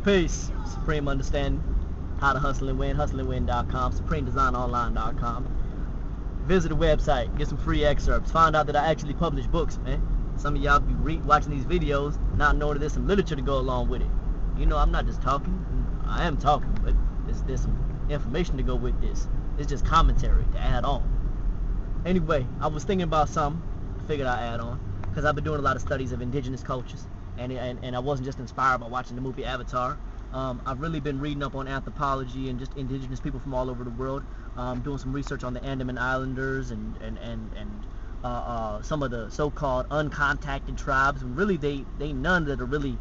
Peace. Supreme Understanding. How to Hustle and Win. HustleandWin.com. SupremeDesignOnline.com. Visit the website. Get some free excerpts. Find out that I actually publish books, man. Some of y'all be watching these videos, not knowing that there's some literature to go along with it. You know, I'm not just talking. I am talking, but there's some information to go with this. It's just commentary to add on. Anyway, I was thinking about something. I figured I'd add on, because I've been doing a lot of studies of indigenous cultures, and I wasn't just inspired by watching the movie Avatar. I've really been reading up on anthropology and just indigenous people from all over the world, doing some research on the Andaman Islanders and some of the so-called uncontacted tribes. And really, they none that are really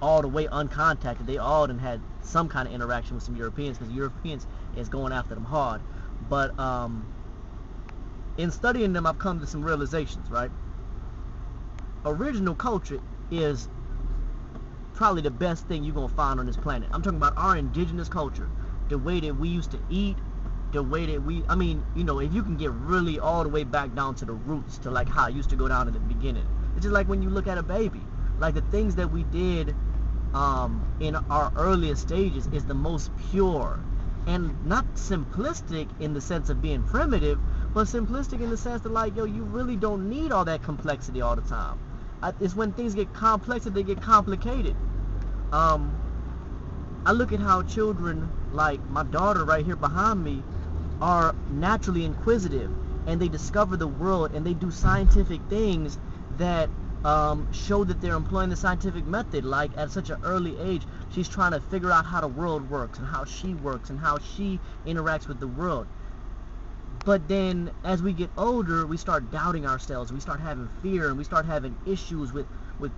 all the way uncontacted. They all done had some kind of interaction with some Europeans, because the Europeans is going after them hard. But in studying them, I've come to some realizations, right? Original culture is probably the best thing you're going to find on this planet. I'm talking about our indigenous culture, the way that we used to eat, the way that we, I mean, you know, if you can get really all the way back down to the roots, to like how it used to go down in the beginning. It's just like when you look at a baby, like the things that we did in our earliest stages is the most pure, and not simplistic in the sense of being primitive, but simplistic in the sense that, like, yo, you really don't need all that complexity all the time. It's when things get complex that they get complicated. I look at how children, like my daughter right here behind me, are naturally inquisitive, and they discover the world, and they do scientific things that show that they're employing the scientific method. Like at such an early age, she's trying to figure out how the world works, and how she works, and how she interacts with the world. But then as we get older, we start doubting ourselves, we start having fear, and we start having issues with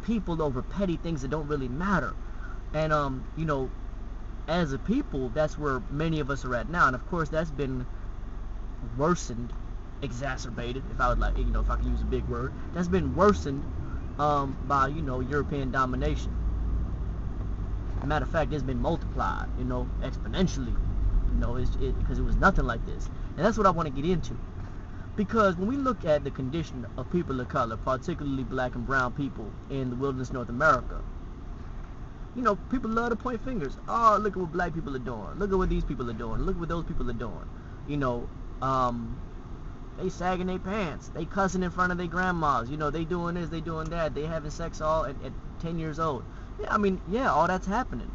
people over petty things that don't really matter. And you know, as a people, that's where many of us are at now. And of course, that's been worsened, exacerbated, if I would like, you know, if I can use a big word, that's been worsened by, you know, European domination. Matter of fact, it's been multiplied, you know, exponentially. You know, because it was nothing like this. And that's what I want to get into. Because when we look at the condition of people of color, particularly black and brown people in the wilderness North America, you know, people love to point fingers. Oh, look at what black people are doing. Look at what these people are doing. Look at what those people are doing. You know, they sagging their pants. They cussing in front of their grandmas. You know, they doing this, they doing that. They having sex all at 10 years old. Yeah, I mean, yeah, all that's happening.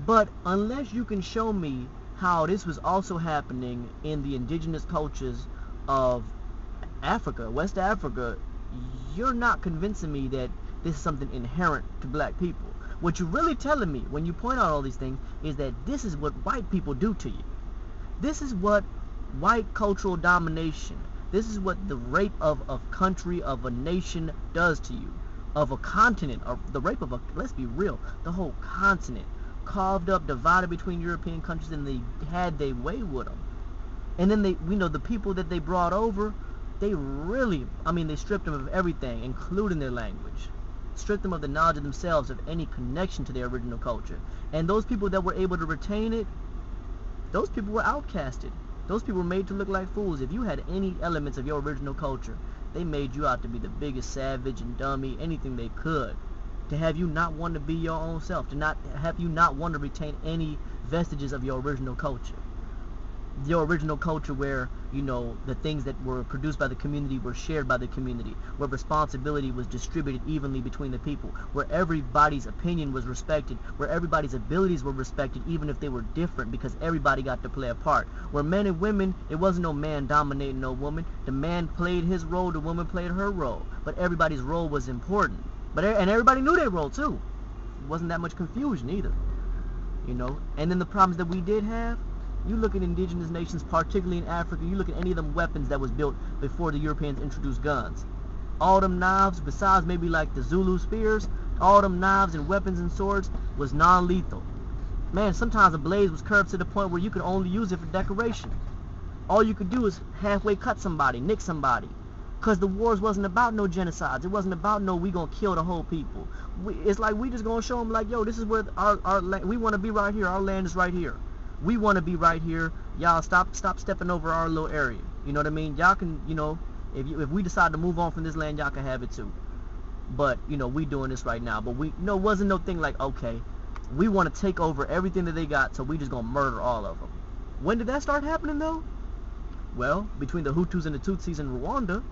But unless you can show me how this was also happening in the indigenous cultures of Africa, West Africa, you're not convincing me that this is something inherent to black people. What you're really telling me when you point out all these things is that this is what white people do to you. This is what white cultural domination, this is what the rape of a country, of a nation does to you, of a continent, or the rape of a, let's be real, the whole continent, carved up, divided between European countries, and they had their way with them. And then they, you know, the people that they brought over, they really, I mean, they stripped them of everything, including their language. Stripped them of the knowledge of themselves, of any connection to their original culture. And those people that were able to retain it, those people were outcasted. Those people were made to look like fools. If you had any elements of your original culture, they made you out to be the biggest savage and dummy, anything they could, to have you not want to be your own self, to not have you not want to retain any vestiges of your original culture. Your original culture where, you know, the things that were produced by the community were shared by the community, where responsibility was distributed evenly between the people, where everybody's opinion was respected, where everybody's abilities were respected, even if they were different, because everybody got to play a part. Where men and women, it wasn't no man dominating no woman. The man played his role, the woman played her role, but everybody's role was important. And everybody knew their role too. It wasn't that much confusion either, you know. And then the problems that we did have, you look at indigenous nations, particularly in Africa, you look at any of them weapons that was built before the Europeans introduced guns. All them knives, besides maybe like the Zulu spears, all them knives and weapons and swords was non-lethal. Man, sometimes a blade was curved to the point where you could only use it for decoration. All you could do is halfway cut somebody, nick somebody. Because the wars wasn't about no genocides. It wasn't about no we gonna kill the whole people. It's like we just gonna show them like, yo, this is where our land, we want to be right here. Our land is right here. We want to be right here. Y'all stop stepping over our little area. You know what I mean? Y'all can, you know, if we decide to move on from this land, y'all can have it too. But, you know, we doing this right now. But we, you know, wasn't no thing like, okay, we want to take over everything that they got, so we just gonna murder all of them. When did that start happening though? Well, between the Hutus and the Tutsis in Rwanda,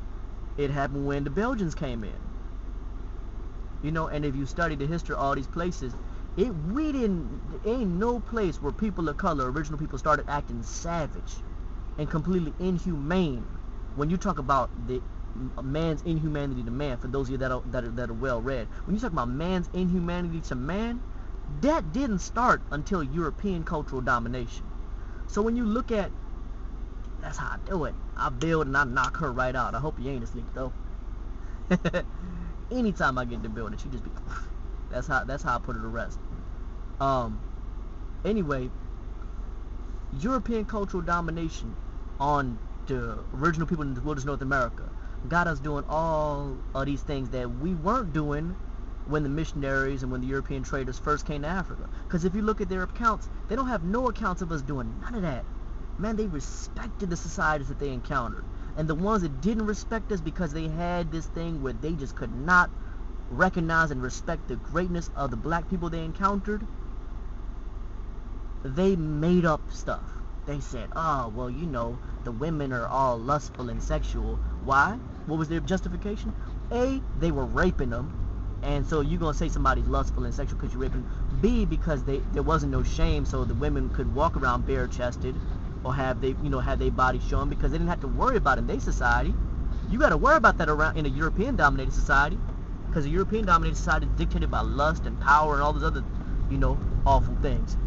it happened when the Belgians came in. You know, and if you study the history of all these places, there ain't no place where people of color, original people, started acting savage and completely inhumane. When you talk about the man's inhumanity to man, for those of you that are well read, when you talk about man's inhumanity to man, that didn't start until European cultural domination. So when you look at, that's how I do it. I build and I knock her right out. I hope you ain't asleep though. Anytime I get in the building, she just be. That's how I put her to rest. Anyway, European cultural domination on the original people in the wilderness North America got us doing all of these things that we weren't doing when the missionaries and when the European traders first came to Africa. Because if you look at their accounts, they don't have no accounts of us doing none of that. Man, they respected the societies that they encountered. And the ones that didn't respect us because they had this thing where they just could not recognize and respect the greatness of the black people they encountered, they made up stuff. They said, oh, well, you know, the women are all lustful and sexual. Why? What was their justification? A, they were raping them. And so you're going to say somebody's lustful and sexual because you're raping them. B, because there wasn't no shame, so the women could walk around bare-chested or have their bodies shown because they didn't have to worry about it in their society. You got to worry about that around in a European-dominated society, because a European-dominated society is dictated by lust and power and all those other, awful things.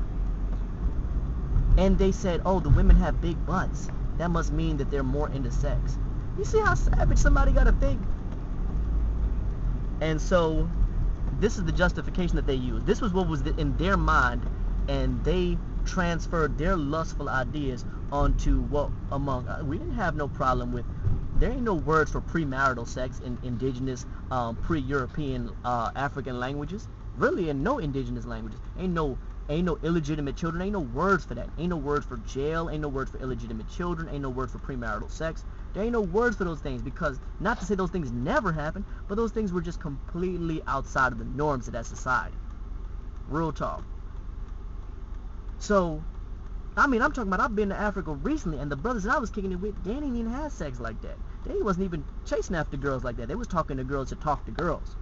And they said, oh, the women have big butts. That must mean that they're more into sex. You see how savage somebody got to think? And so this is the justification that they used. This was what was in their mind, and they transferred their lustful ideas onto we didn't have no problem with, there ain't no words for premarital sex in indigenous pre-European African languages, really in no indigenous languages. Ain't no illegitimate children, ain't no words for that. Ain't no words for jail, ain't no words for illegitimate children, ain't no words for premarital sex. There ain't no words for those things, because not to say those things never happened, but those things were just completely outside of the norms of that society. Real talk. So, I mean, I'm talking about, I've been to Africa recently, and the brothers that I was kicking it with, they didn't even have sex like that. They wasn't even chasing after girls like that. They was talking to girls to talk to girls.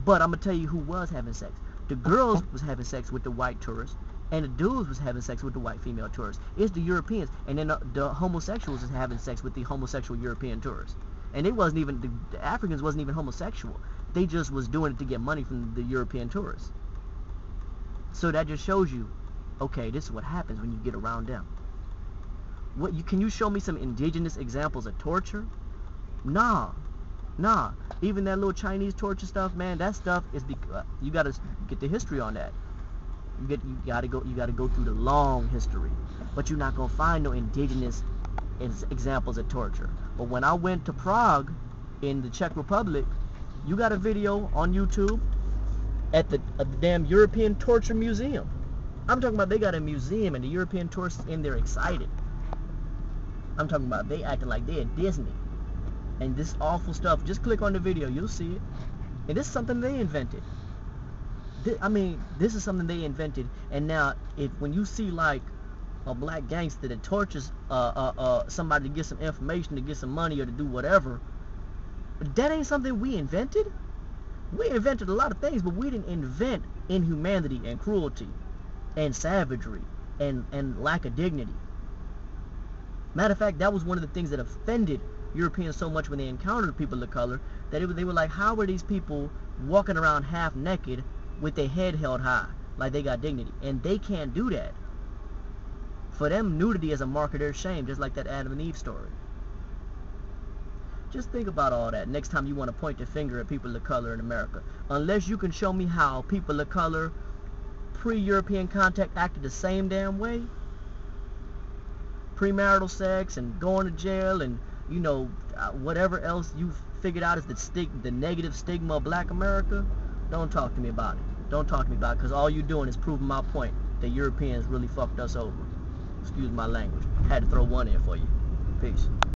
But I'm going to tell you who was having sex. The girls was having sex with the white tourists, and the dudes was having sex with the white female tourists. It's the Europeans, and then the homosexuals is having sex with the homosexual European tourists. And they wasn't even, the Africans wasn't even homosexual. They just was doing it to get money from the European tourists. So that just shows you, okay, this is what happens when you get around them. Can you show me some indigenous examples of torture? Nah. Even that little Chinese torture stuff, man, that stuff is you gotta get the history on that. You gotta go through the long history. But you're not gonna find no indigenous examples of torture. But when I went to Prague in the Czech Republic, you got a video on YouTube at the damn European Torture Museum. I'm talking about they got a museum and the European tourists in there excited. I'm talking about they acting like they're at Disney. And this awful stuff, just click on the video, you'll see it. And this is something they invented. This is something they invented. And now, when you see like a black gangster that tortures somebody to get some information, to get some money, or to do whatever, that ain't something we invented. We invented a lot of things, but we didn't invent inhumanity and cruelty and savagery and lack of dignity. Matter of fact, that was one of the things that offended Europeans so much when they encountered people of color, that they were like, how are these people walking around half naked with their head held high, like they got dignity? And they can't do that. For them, nudity is a mark of their shame, just like that Adam and Eve story. Just think about all that next time you want to point the finger at people of color in America. Unless you can show me how people of color pre-European contact acted the same damn way, premarital sex and going to jail and whatever else you figured out is the negative stigma of black America, don't talk to me about it. Don't talk to me about it, because all you're doing is proving my point that Europeans really fucked us over. Excuse my language. Had to throw one in for you. Peace.